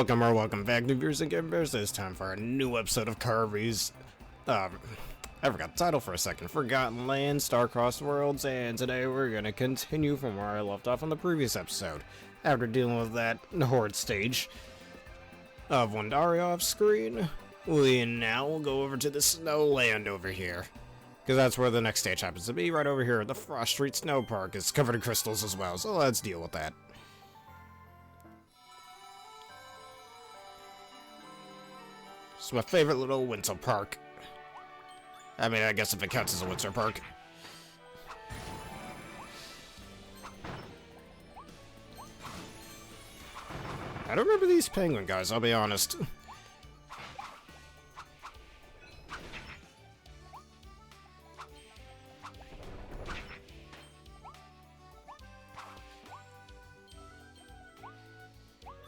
Welcome back, new viewers and gamers. It's time for a new episode of Kirby's, I forgot the title for a second, Forgotten Land, Star-Crossed Worlds, and today we're gonna continue from where I left off on the previous episode. After dealing with that horde stage of Wandaria off screen, we now will go over to the snow land over here. Because that's where the next stage happens to be, right over here. The Frost Street Snow Park is covered in crystals as well, so let's deal with that. It's my favorite little winter park. I mean, I guess if it counts as a winter park. I don't remember these penguin guys, I'll be honest.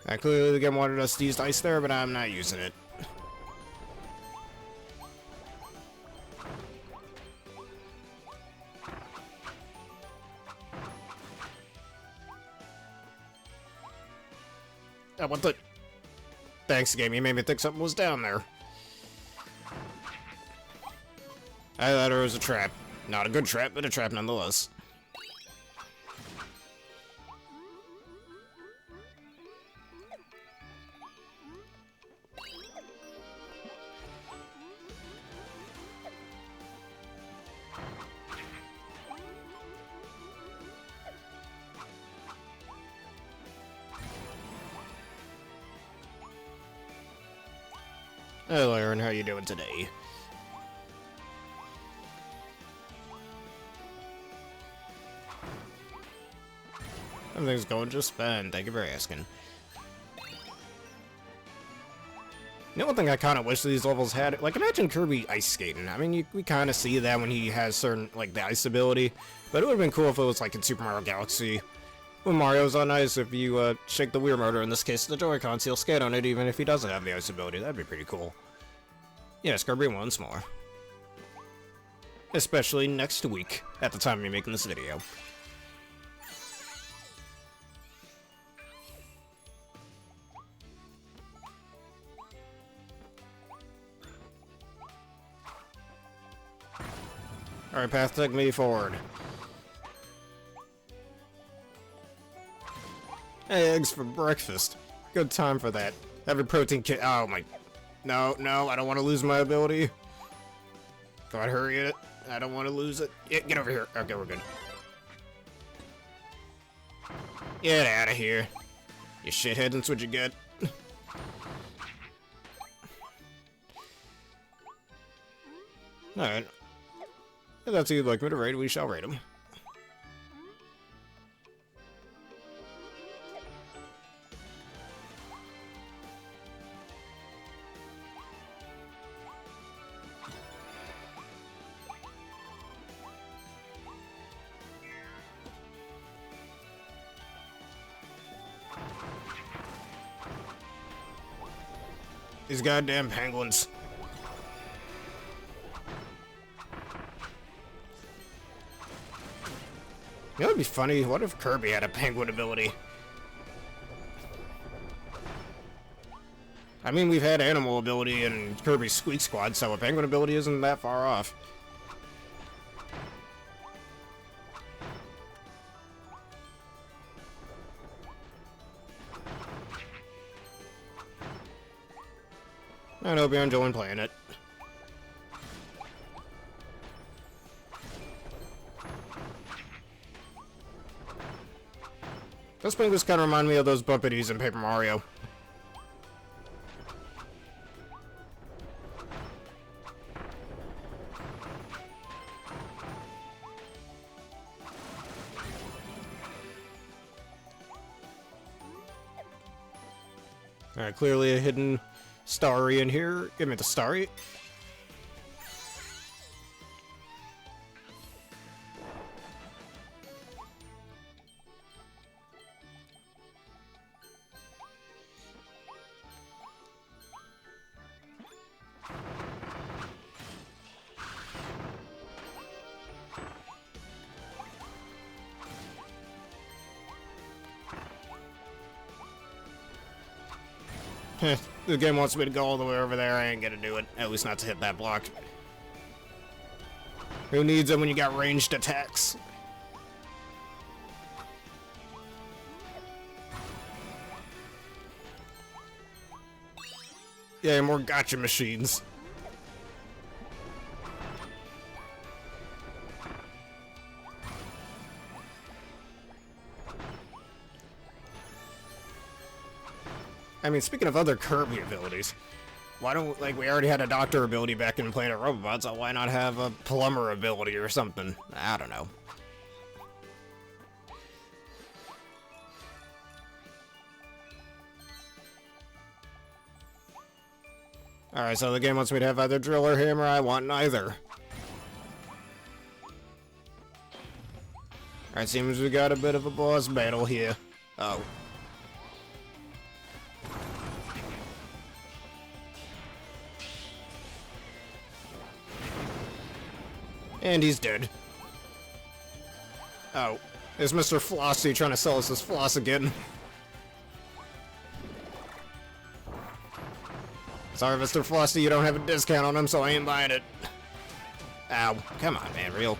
I clearly again wanted us to use ice there, but I'm not using it. What the? Thanks, game. You made me think something was down there. I thought it was a trap. Not a good trap, but a trap nonetheless. Hello, Aaron. How you doing today? Everything's going just fine. Thank you for asking. You know, one thing I kind of wish these levels had, like, imagine Kirby ice skating. I mean, we kind of see that when he has certain, like, the ice ability, but it would have been cool if it was like in Super Mario Galaxy. When Mario's on ice, if you shake the Wii Remote, or in this case the Joy-Cons, he'll skate on it even if he doesn't have the ice ability. That'd be pretty cool. Yes, Kirby once more. Especially next week, at the time of me making this video. Alright, path, take me forward. Eggs for breakfast. Good time for that. Every protein kit. Oh my. No, I don't want to lose my ability. Go on, hurry it. I don't want to lose it. Yeah, get over here. Okay, we're good. Get out of here. You shithead, that's what you get. Alright. If that's who you'd like me to raid, we shall raid him. These goddamn penguins. You know, it'd be funny. What if Kirby had a penguin ability? I mean, we've had animal ability in Kirby's Squeak Squad, so a penguin ability isn't that far off. I hope you're enjoying playing it. Those penguins kind of remind me of those Bumpities in Paper Mario. Alright, clearly a hidden Starry in here. Give me the Starry. The game wants me to go all the way over there. I ain't gonna do it. At least not to hit that block. Who needs it when you got ranged attacks? Yeah, more gotcha machines. I mean, speaking of other Kirby abilities, why don't, like, we already had a doctor ability back in Planet Robobot, so why not have a plumber ability or something? I don't know. Alright, so the game wants me to have either drill or hammer. I want neither. Alright, seems we got a bit of a boss battle here. Oh. And he's dead. Oh. Is Mr. Flossy trying to sell us his floss again? Sorry, Mr. Flossy, you don't have a discount on him, so I ain't buying it. Ow. Come on, man, real.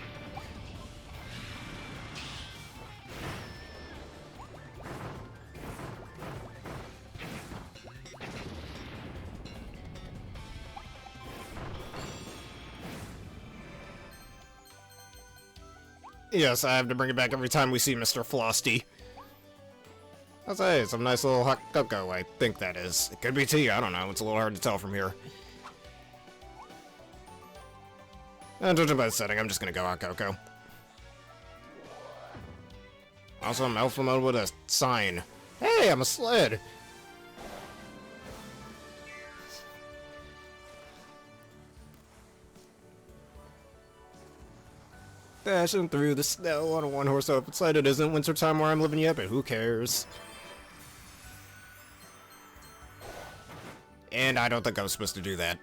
Yes, I have to bring it back every time we see Mr. Flosty. I'll say, some nice little hot cocoa, I think that is. It could be tea, I don't know. It's a little hard to tell from here. And judging by the setting, I'm just gonna go hot cocoa. Also, I'm alpha mode with a sign. Hey, I'm a sled! Dashing through the snow on a one-horse open sled. It isn't wintertime where I'm living yet, but who cares? And I don't think I was supposed to do that.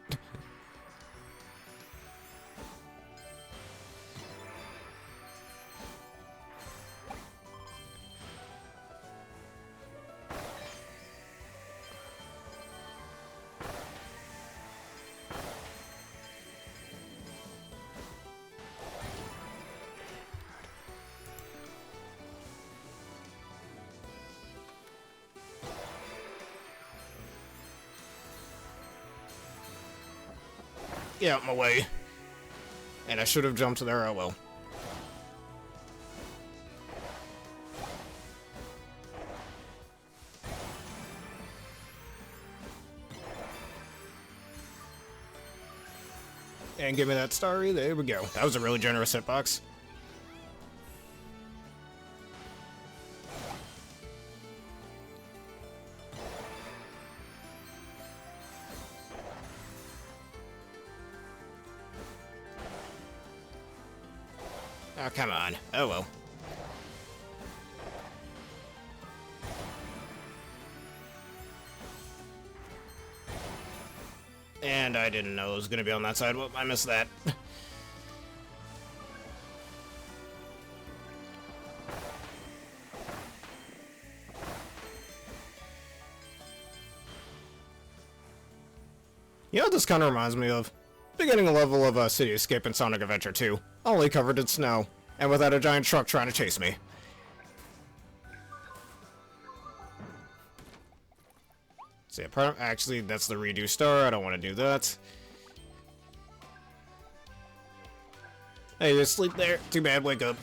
Get out my way. And I should have jumped there, oh well. And give me that Starry, there we go. That was a really generous hitbox. Oh, come on. Oh, well. And I didn't know it was going to be on that side. Whoop, I missed that. You know what this kind of reminds me of? Beginning a level of City Escape in Sonic Adventure 2, only covered in snow, and without a giant truck trying to chase me. See, actually, that's the redo star. I don't want to do that. Hey, you sleep there? Too bad, wake up.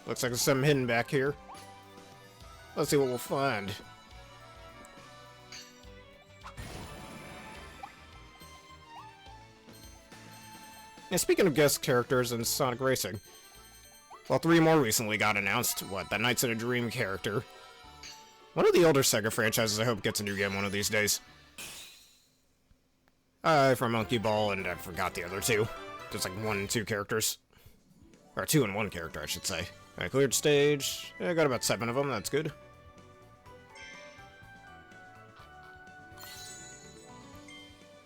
Looks like there's something hidden back here. Let's see what we'll find. And speaking of guest characters in Sonic Racing, well, 3 more recently got announced. What, the Knights in a Dream character. One of the older Sega franchises I hope gets a new game one of these days. From Monkey Ball, and I forgot the other 2. Just like 1 and 2 characters. Or 2 and 1 character, I should say. I cleared stage. I got about 7 of them, that's good.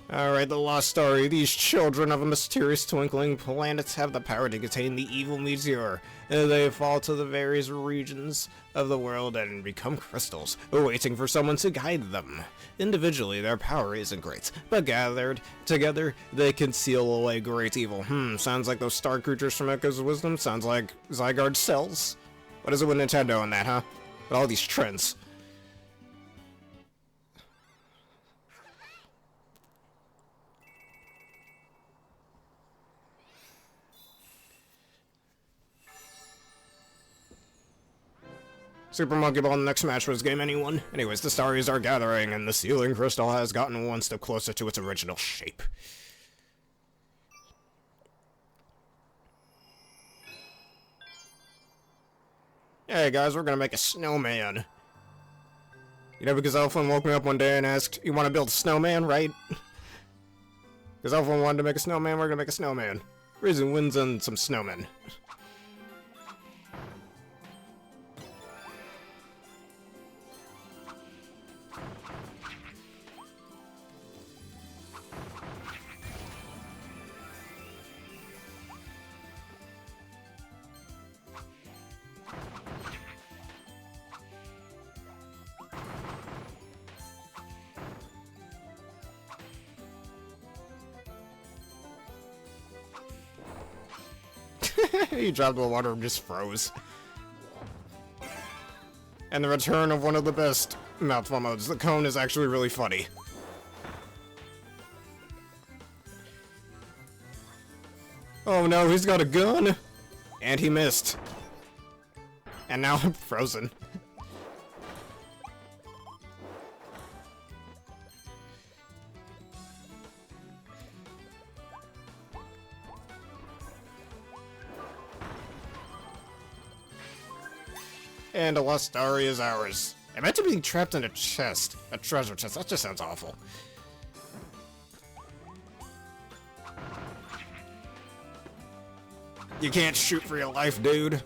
Alright, the Lost Starry. These children of a mysterious twinkling planet have the power to contain the evil meteor. They fall to the various regions of the world and become crystals, waiting for someone to guide them. Individually, their power isn't great, but gathered together, they can seal away great evil. Sounds like those star creatures from Echoes of Wisdom. Sounds like Zygarde cells. What is it with Nintendo and that, huh? With all these trends. Super Monkey Ball next Smash Bros. Game, anyone? Anyways, the starries are gathering, and the sealing crystal has gotten one step closer to its original shape. Hey guys, we're gonna make a snowman. You know, because Elfilin woke me up one day and asked, you wanna build a snowman, right? Because Elfilin wanted to make a snowman, we're gonna make a snowman. Raising winds and some snowmen. He dropped the water and just froze. And the return of one of the best mouthful modes. The cone is actually really funny. Oh no, he's got a gun! And he missed. And now I'm frozen. And a Lost Starry is ours. Imagine being trapped in a chest. A treasure chest. That just sounds awful. You can't shoot for your life, dude.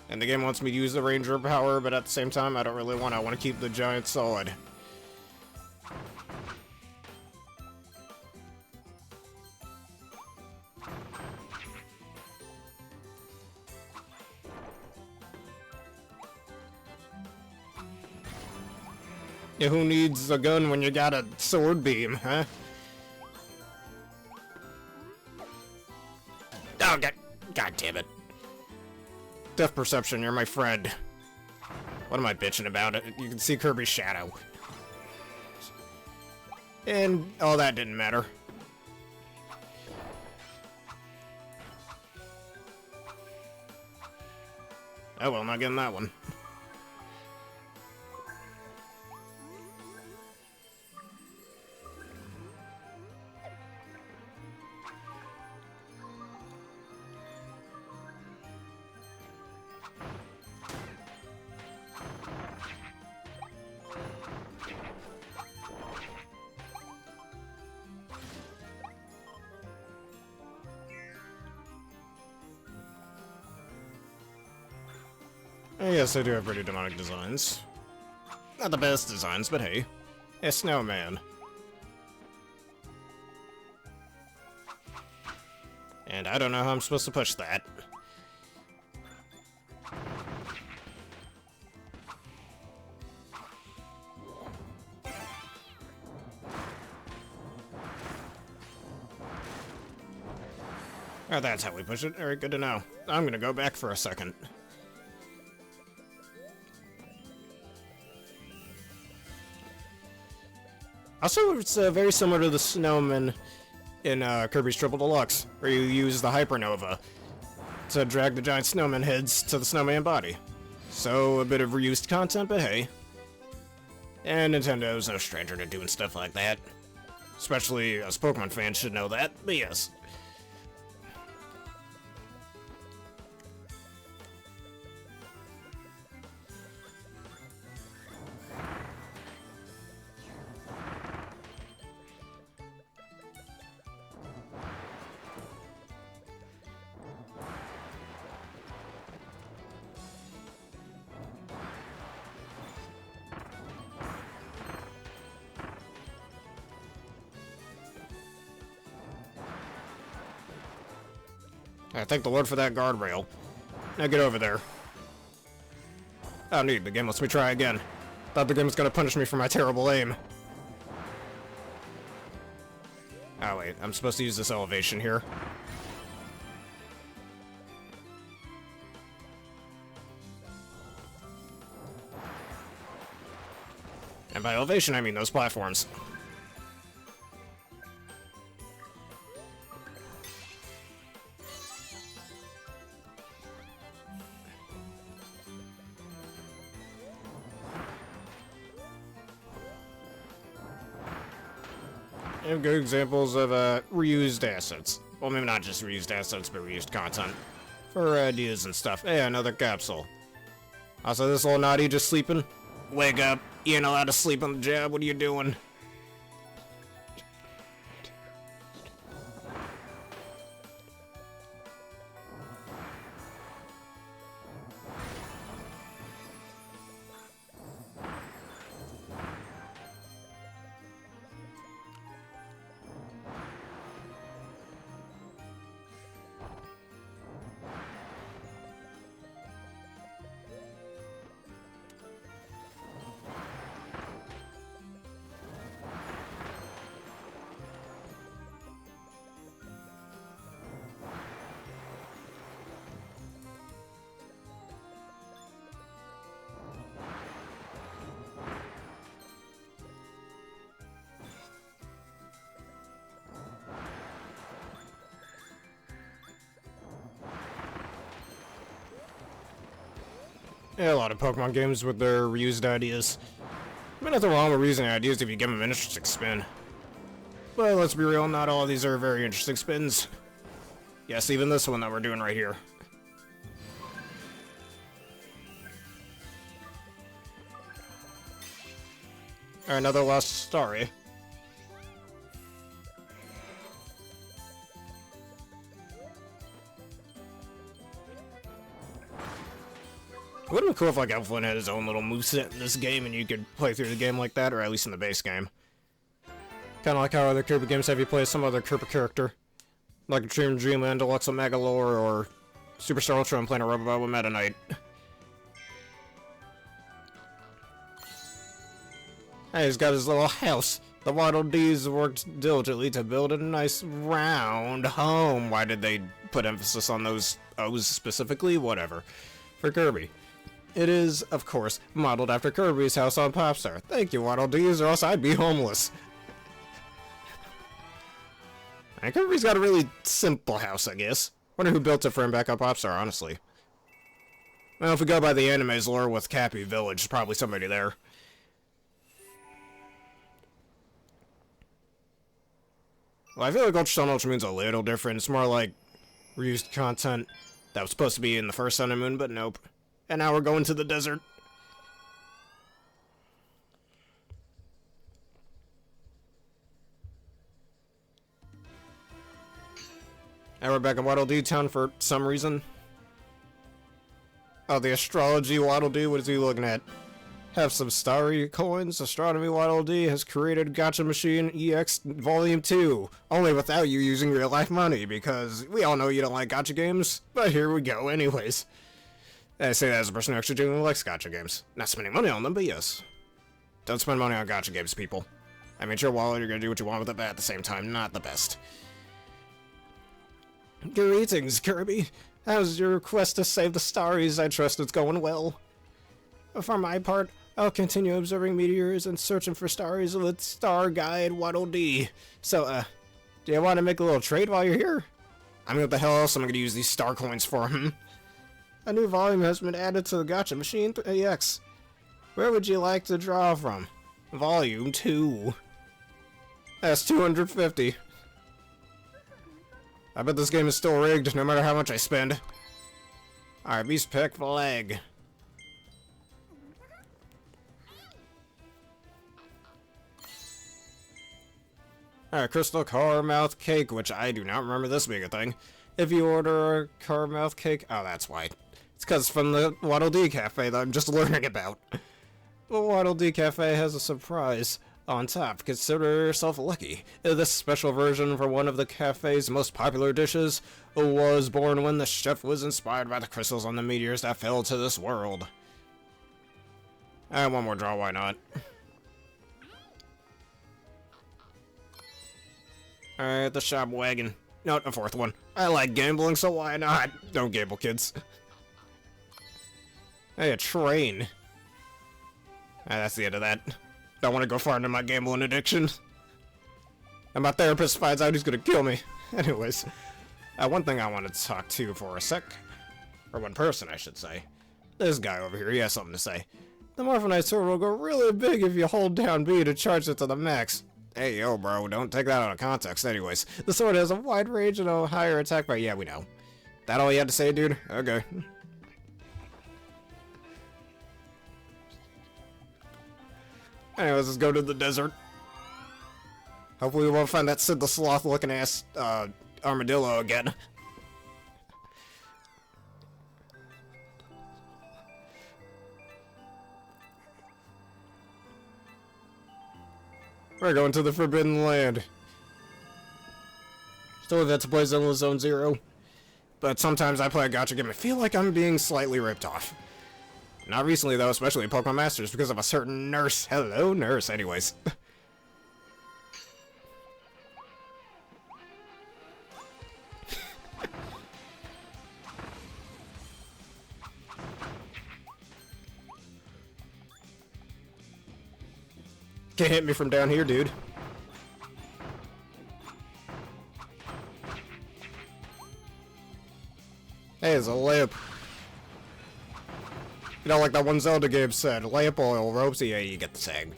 And the game wants me to use the Ranger power, but at the same time, I don't really want to. I want to keep the giant solid. Yeah, who needs a gun when you got a sword beam, huh? Oh, God damn it. Depth perception, you're my friend. What am I bitching about? You can see Kirby's shadow. And all that didn't matter. Oh well, not getting that one. Yes, I do have pretty demonic designs. Not the best designs, but hey. A snowman. And I don't know how I'm supposed to push that. Oh, that's how we push it. Alright, good to know. I'm gonna go back for a second. Also, it's very similar to the snowman in Kirby's Triple Deluxe, where you use the Hypernova to drag the giant snowman heads to the snowman body. So, a bit of reused content, but hey. And Nintendo's no stranger to doing stuff like that. Especially us Pokemon fans should know that, but yes. I thank the Lord for that guardrail. Now get over there. Oh, neat. The game lets me try again. Thought the game was gonna punish me for my terrible aim. Oh, wait. I'm supposed to use this elevation here. And by elevation, I mean those platforms. And good examples of reused assets. Well, maybe not just reused assets, but reused content. For ideas and stuff. Hey, another capsule. Also, this little naughty just sleeping. Wake up. You ain't allowed to sleep on the job. What are you doing? Yeah, a lot of Pokemon games with their reused ideas. I mean, nothing wrong with reusing ideas if you give them an interesting spin. But let's be real, not all of these are very interesting spins. Yes, even this one that we're doing right here. Alright, another lost Starry. It would've been cool if, like, Elfilin had his own little moveset in this game and you could play through the game like that, or at least in the base game. Kinda like how other Kirby games have you play as some other Kirby character. Like Extreme Dreamland, Deluxe Megalore, or Superstar Ultra and playing a robot with Meta Knight. Hey, he's got his little house. The Waddle Dees worked diligently to build a nice round home. Why did they put emphasis on those O's specifically? Whatever. For Kirby. It is, of course, modeled after Kirby's house on Popstar. Thank you, Waddle Dees, or else I'd be homeless. And Kirby's got a really simple house, I guess. Wonder who built it for him back on Popstar, honestly. Well, if we go by the anime's lore with Cappy Village, probably somebody there. Well, I feel like Ultra Sun Ultra Moon's a little different. It's more like reused content that was supposed to be in the first Sun and Moon, but nope. And now we're going to the desert. And we're back in Waddle Dee Town for some reason. Oh, the astrology Waddle Dee, what is he looking at? Have some Starry coins. Astronomy Waddle Dee has created Gacha Machine EX Volume 2. Only without you using real life money, because we all know you don't like gacha games. But here we go anyways. I say that as a person who actually genuinely likes gacha games. Not spending money on them, but yes. Don't spend money on gacha games, people. I mean, sure, wallet, you're gonna do what you want with it, but at the same time, not the best. Greetings, Kirby. How's your quest to save the starrys? I trust it's going well. For my part, I'll continue observing meteors and searching for starrys with Star Guide Waddle Dee. So, do you want to make a little trade while you're here? I mean, what the hell else am I gonna use these star coins for, A new volume has been added to the Gacha Machine EX. Where would you like to draw from? Volume 2. That's 250. I bet this game is still rigged, no matter how much I spend. Alright, Beast Pick Flag. Alright, Crystal Carmouth Cake, which I do not remember this being a thing. If you order a Carmouth Cake... Oh, that's why. It's because from the Waddle Dee Cafe that I'm just learning about. The Waddle Dee Cafe has a surprise. On top, consider yourself lucky. This special version for one of the cafe's most popular dishes was born when the chef was inspired by the crystals on the meteors that fell to this world. And one more draw, why not? Alright, the shop wagon. No, a fourth one. I like gambling, so why not? Don't gamble, kids. Hey, a train. That's the end of that. Don't want to go far into my gambling addiction. And my therapist finds out he's gonna kill me. Anyways, one thing I want to talk to for a sec. Or one person, I should say. This guy over here, he has something to say. The Morphinite sword will go really big if you hold down B to charge it to the max. Hey, yo, bro, don't take that out of context. Anyways, the sword has a wide range and a higher attack, but yeah, we know. That all you had to say, dude? Okay. Anyways, let's go to the desert. Hopefully we won't find that Sid the Sloth looking ass armadillo again. We're going to the Forbidden Land. Still have yet to play Zone Zero. But sometimes I play a gacha game and feel like I'm being slightly ripped off. Not recently though, especially in Pokemon Masters, because of a certain nurse. Hello, nurse. Anyways. Can't hit me from down here, dude. Hey, it's a lamp. You know, like that one Zelda game said, lamp oil, ropes, yeah, you get the tag.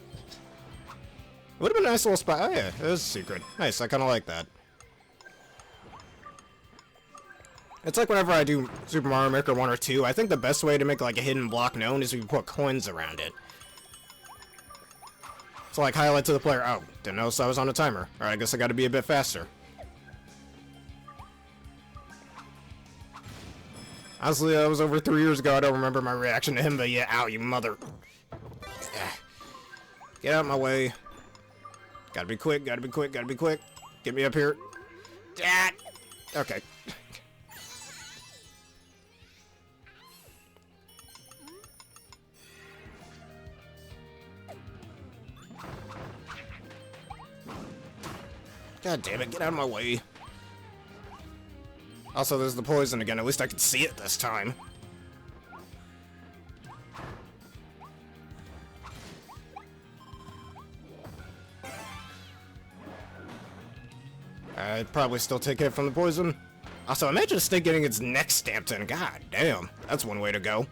Would have been a nice little spot. Oh yeah, it is a secret. Nice, I kind of like that. It's like whenever I do Super Mario Maker 1 or 2, I think the best way to make like a hidden block known is if you put coins around it. So like highlight to the player, oh, didn't notice I was on a timer. Alright, I guess I gotta be a bit faster. Honestly, that was over 3 years ago. I don't remember my reaction to him, but yeah, ow, you mother. Get out of my way. Gotta be quick, gotta be quick, gotta be quick. Get me up here. Dad! Okay. God damn it, get out of my way. Also, there's the poison again. At least I can see it this time. I'd probably still take hit from the poison. Also, imagine a snake getting its neck stamped in. God damn, that's one way to go.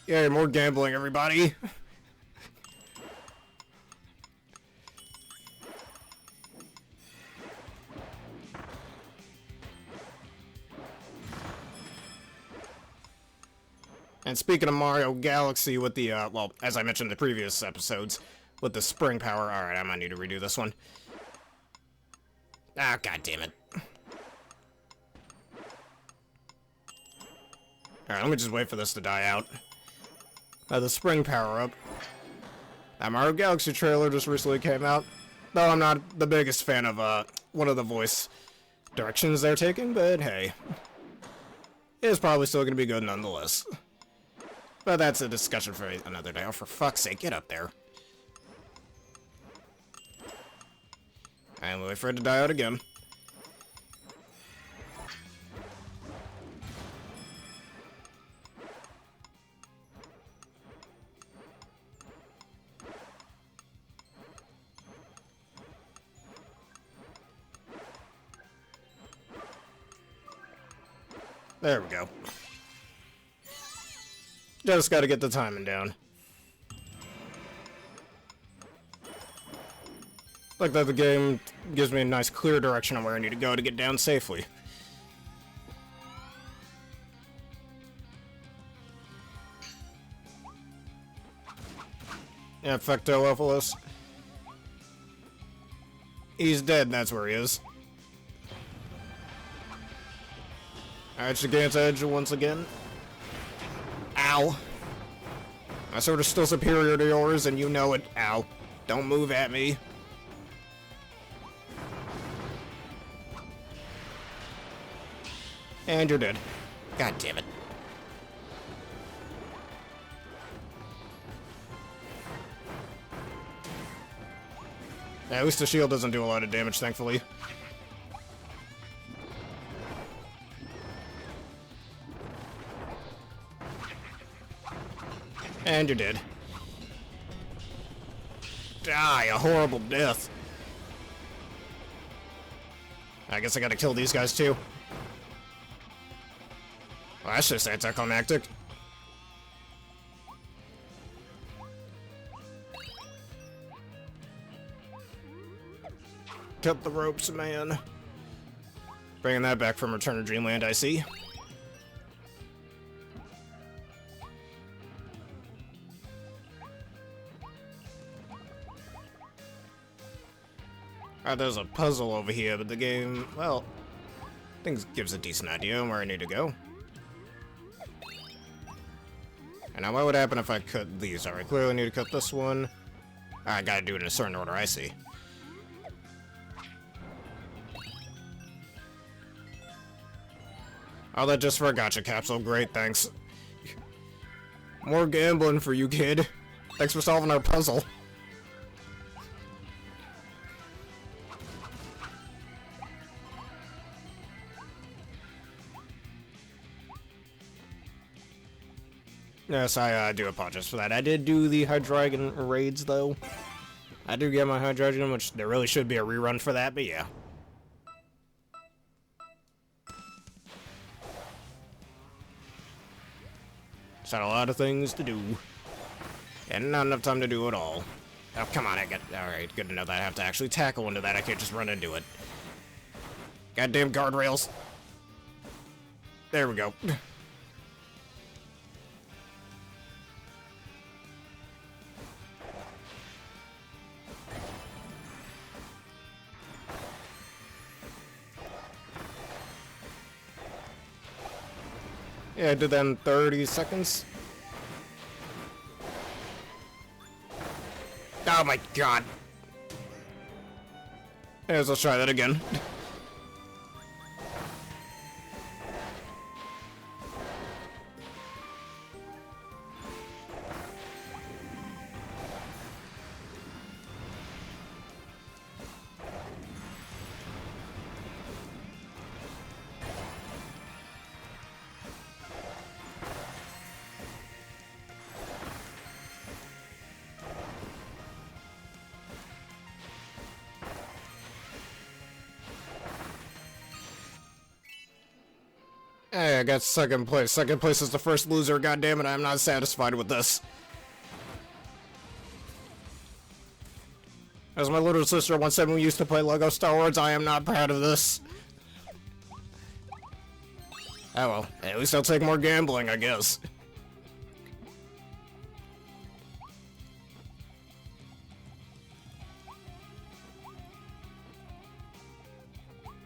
Yay, more gambling, everybody. And speaking of Mario Galaxy with the, well, as I mentioned in the previous episodes, with the spring power. Alright, I might need to redo this one. Ah, god damn it. Alright, let me just wait for this to die out. The spring power-up. That Mario Galaxy trailer just recently came out. Though I'm not the biggest fan of, one of the voice directions they're taking, but hey. It's probably still gonna be good nonetheless. But that's a discussion for another day. Oh, for fuck's sake, get up there. I'm wait for it to die out again. There we go. Just gotta get the timing down. Like that the game gives me a nice clear direction on where I need to go to get down safely. Yeah, Fecto Elfilin. He's dead, that's where he is. Alright, Gigant's Edge once again. Ow. My sword is still superior to yours, and you know it. Ow. Don't move at me. And you're dead. God damn it. Yeah, at least the shield doesn't do a lot of damage, thankfully. And you're dead. Die a horrible death. I guess I gotta kill these guys too. Well, that's just anticlimactic. Cut the ropes, man. Bringing that back from Return to Dreamland, I see. There's a puzzle over here, but the game, well, I think gives a decent idea on where I need to go. And now what would happen if I cut these? Alright, clearly need to cut this one. I gotta do it in a certain order, I see. Oh, that just for a gotcha capsule. Great, thanks. More gambling for you, kid. Thanks for solving our puzzle. Yes, I do apologize for that. I did do the Hydreigon raids, though. I do get my Hydreigon, which there really should be a rerun for that, but yeah. Just had a lot of things to do. And not enough time to do it all. Oh, come on, alright, good to know that I have to actually tackle into that. I can't just run into it. Goddamn guardrails. There we go. Yeah, I did that in 30 seconds. Oh my god. Anyways, let's try that again. Hey, I got second place. Second place is the first loser. God damn it, I'm not satisfied with this. As my little sister once said when we used to play Lego Star Wars, I am not proud of this. Oh well, at least I'll take more gambling, I guess.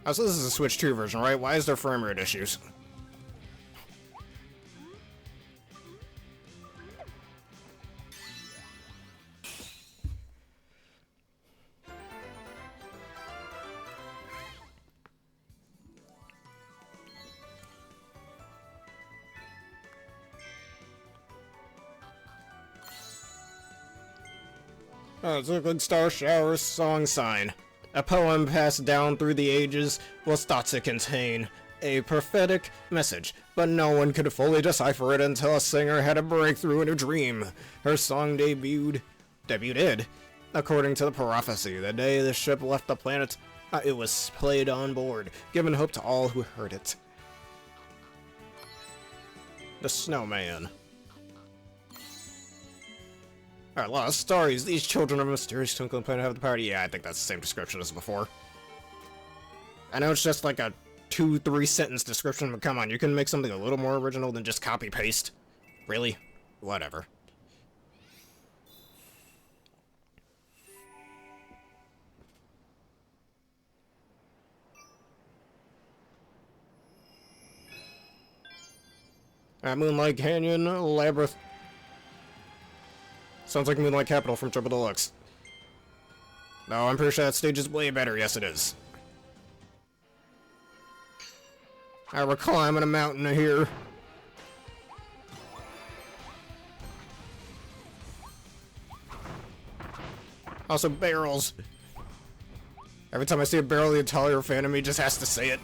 Oh, so this is a Switch 2 version, right? Why is there frame rate issues? Oh, it's a good star shower song sign. A poem passed down through the ages was thought to contain a prophetic message, but no one could fully decipher it until a singer had a breakthrough in a dream. Her song debuted, according to the prophecy. The day the ship left the planet, it was played on board, giving hope to all who heard it. The Snowman. Alright, lost stories. These children of a mysterious twinkling planet have the power. Yeah, I think that's the same description as before. I know it's just like a 2-3 sentence description, but come on, you can make something a little more original than just copy-paste. Really? Whatever. Moonlight Canyon Labyrinth. Sounds like Moonlight Capital from Triple Deluxe. No, I'm pretty sure that stage is way better. Yes, it is. Alright, we're climbing a mountain here. Also, barrels. Every time I see a barrel, the entire fan of me just has to say it.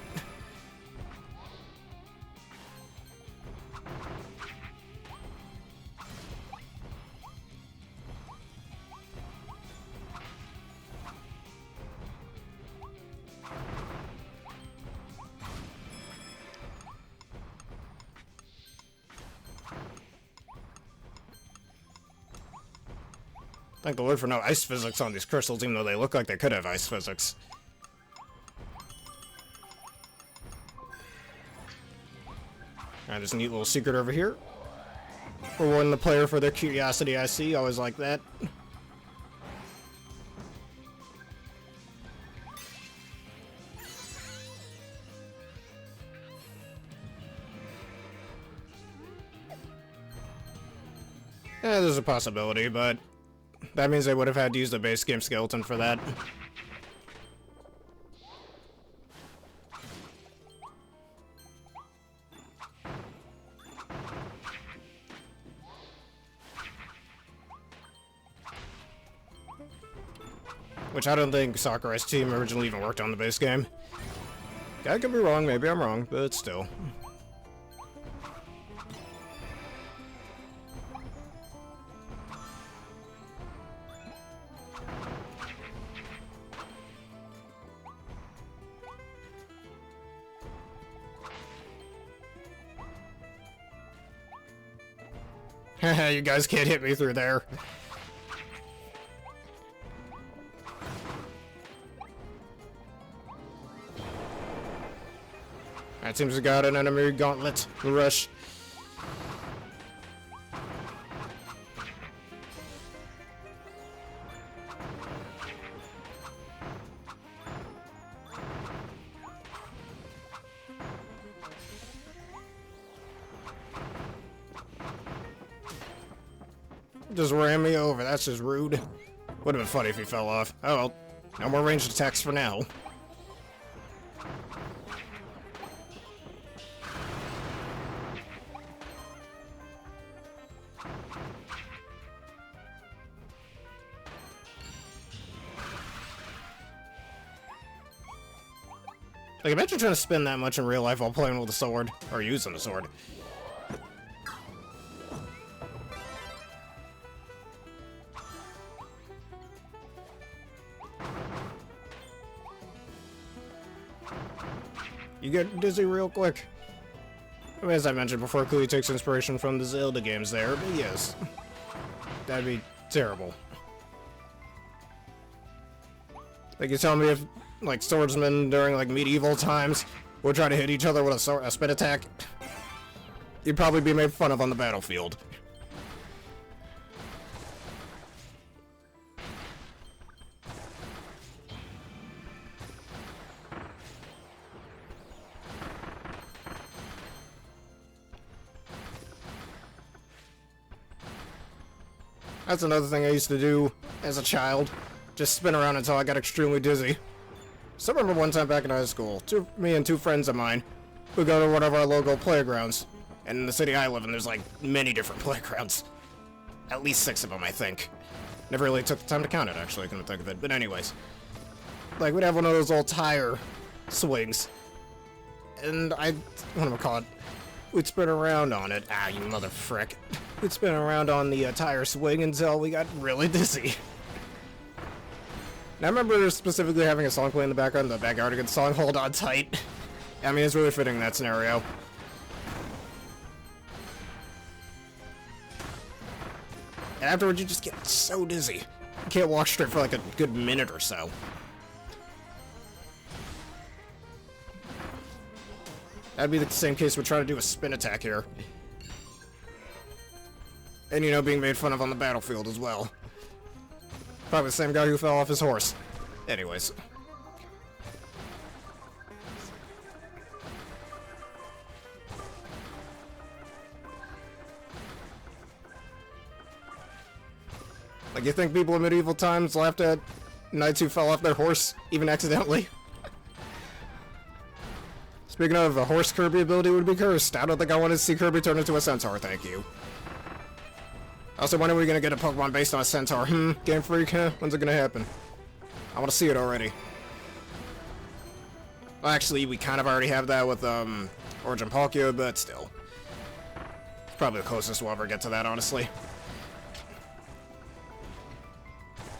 Thank the Lord for no ice physics on these crystals, even though they look like they could have ice physics. Alright, there's a neat little secret over here. Rewarding the player for their curiosity, I see. Always like that. Yeah, there's a possibility, but that means they would have had to use the base game skeleton for that. Which I don't think Sakurai's team originally even worked on the base game. I could be wrong, maybe I'm wrong, but still. Haha, you guys can't hit me through there. That seems to got an enemy gauntlet. Rush. Just ran me over. That's just rude. Would have been funny if he fell off. Oh well. No more ranged attacks for now. Like, imagine trying to spin that much in real life while playing with a sword. Or using a sword. You get dizzy real quick. I mean, as I mentioned before, clearly takes inspiration from the Zelda games there, but yes. That'd be terrible. Like, you tell me if, like, swordsmen during, like, medieval times would try to hit each other with a spin attack, you'd probably be made fun of on the battlefield. That's another thing I used to do as a child. Just spin around until I got extremely dizzy. So I remember one time back in high school, me and two friends of mine would go to one of our local playgrounds. And in the city I live in, there's like many different playgrounds. At least 6 of them, I think. Never really took the time to count it, actually, I couldn't think of it. But anyways. Like, we'd have one of those old tire swings. And what do I call it? We'd spin around on it. Ah, you mother frick. We'd spin around on the tire swing until we got really dizzy. And I remember specifically having a song playing in the background, the Backyardigans song, Hold On Tight. I mean, it's really fitting in that scenario. And afterwards, you just get so dizzy. You can't walk straight for like a good minute or so. That'd be the same case we're trying to do a spin attack here. And, you know, being made fun of on the battlefield as well. Probably the same guy who fell off his horse. Anyways. Like, you think people in medieval times laughed at knights who fell off their horse, even accidentally? Speaking of, a horse Kirby ability would be cursed. I don't think I want to see Kirby turn into a centaur, thank you. Also, when are we gonna get a Pokemon based on a centaur? Game Freak, huh? When's it gonna happen? I want to see it already. Well, actually, we kind of already have that with, Origin Palkia, but still. It's probably the closest we'll ever get to that, honestly.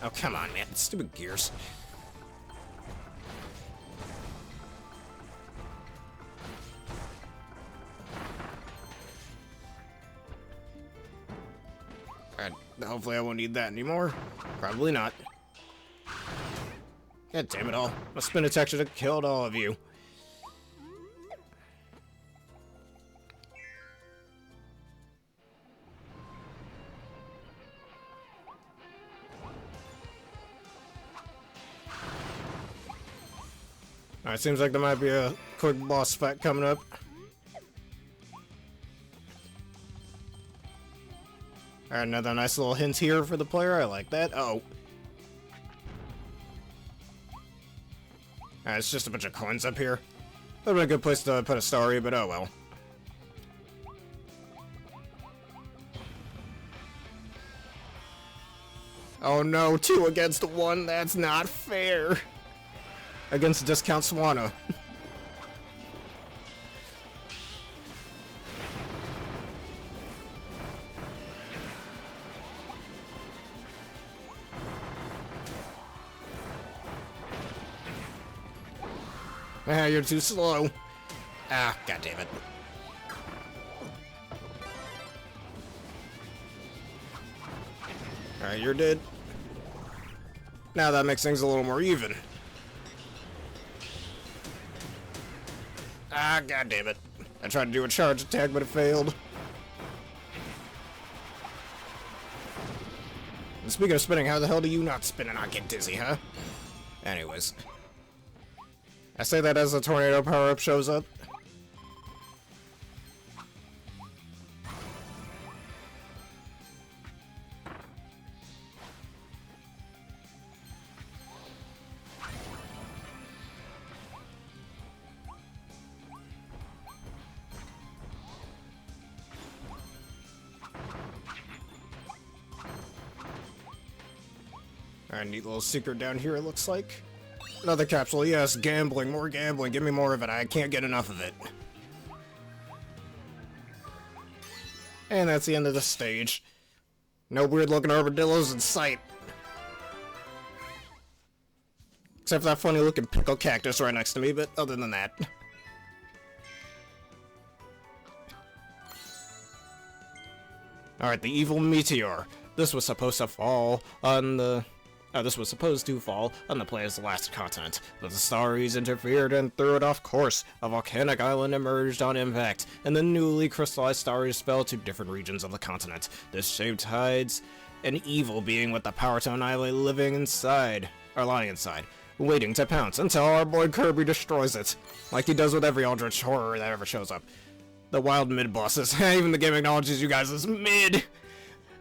Oh, come on, man. Stupid gears. Alright, hopefully I won't need that anymore. Probably not. God damn it all. My spin attack should have killed all of you. Alright, seems like there might be a quick boss fight coming up. Alright, another nice little hint here for the player. I like that. Oh. Alright, it's just a bunch of coins up here. That would be a good place to put a Starry, but oh well. Oh no, 2 against 1, that's not fair. Against Discount Swanna. Ah, you're too slow. Ah, goddammit. Alright, you're dead. Now that makes things a little more even. Ah, goddammit. I tried to do a charge attack, but it failed. And speaking of spinning, how the hell do you not spin and not get dizzy, huh? Anyways. I say that as the tornado power-up shows up. Alright, neat little secret down here, it looks like. Another capsule, yes, gambling, more gambling, give me more of it, I can't get enough of it. And that's the end of the stage. No weird looking armadillos in sight. Except for that funny looking pickle cactus right next to me, but other than that. Alright, the evil meteor. This was supposed to fall on the player's last continent, but the starrys interfered and threw it off course. A volcanic island emerged on impact, and the newly crystallized starrys fell to different regions of the continent. This shape hides an evil being with the power to annihilate lying inside, waiting to pounce until our boy Kirby destroys it, like he does with every eldritch horror that ever shows up. The wild mid-bosses, even the game acknowledges you guys as mid!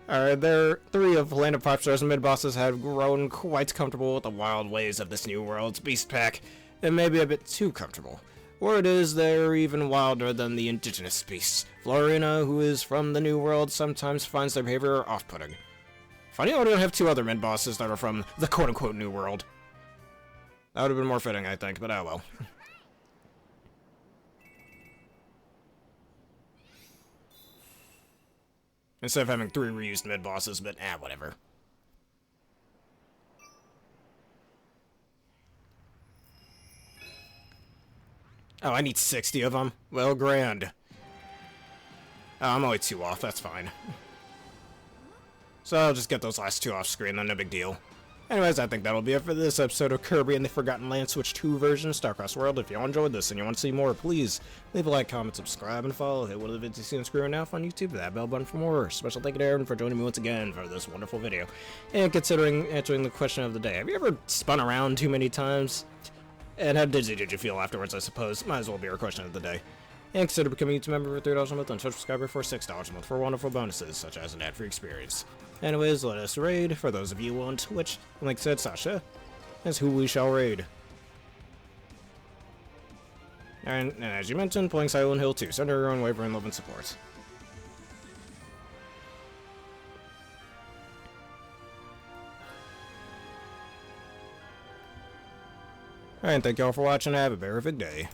There, 3 of Land of 5 Stars mid-bosses have grown quite comfortable with the wild ways of this new world's beast pack, and maybe a bit too comfortable. Word is they're even wilder than the indigenous beasts. Florina, who is from the new world, sometimes finds their behavior off-putting. Funny how I don't have 2 other mid-bosses that are from the quote-unquote new world. That would have been more fitting, I think, but oh well. Instead of having 3 reused mid-bosses, but whatever. Oh, I need 60 of them? Well, grand. Oh, I'm only 2 off, that's fine. So I'll just get those last 2 off screen, then no big deal. Anyways, I think that'll be it for this episode of Kirby and the Forgotten Land Switch 2 version of Starcross World. If you enjoyed this and you want to see more, please leave a like, comment, subscribe, and follow. Hit one of the videos you see on screen right now on YouTube, that bell button for more. Special thank you to Aaron for joining me once again for this wonderful video. And considering answering the question of the day, have you ever spun around too many times? And how dizzy did you feel afterwards, I suppose? Might as well be our question of the day. And consider becoming a YouTube member for $3 a month and subscriber for $6 a month for wonderful bonuses, such as an ad-free experience. Anyways, let us raid. For those of you on Twitch, like said Sasha, is who we shall raid. And as you mentioned, playing Silent Hill 2. Send her your own waiver and love and support. Alright, thank y'all for watching. Have a terrific day.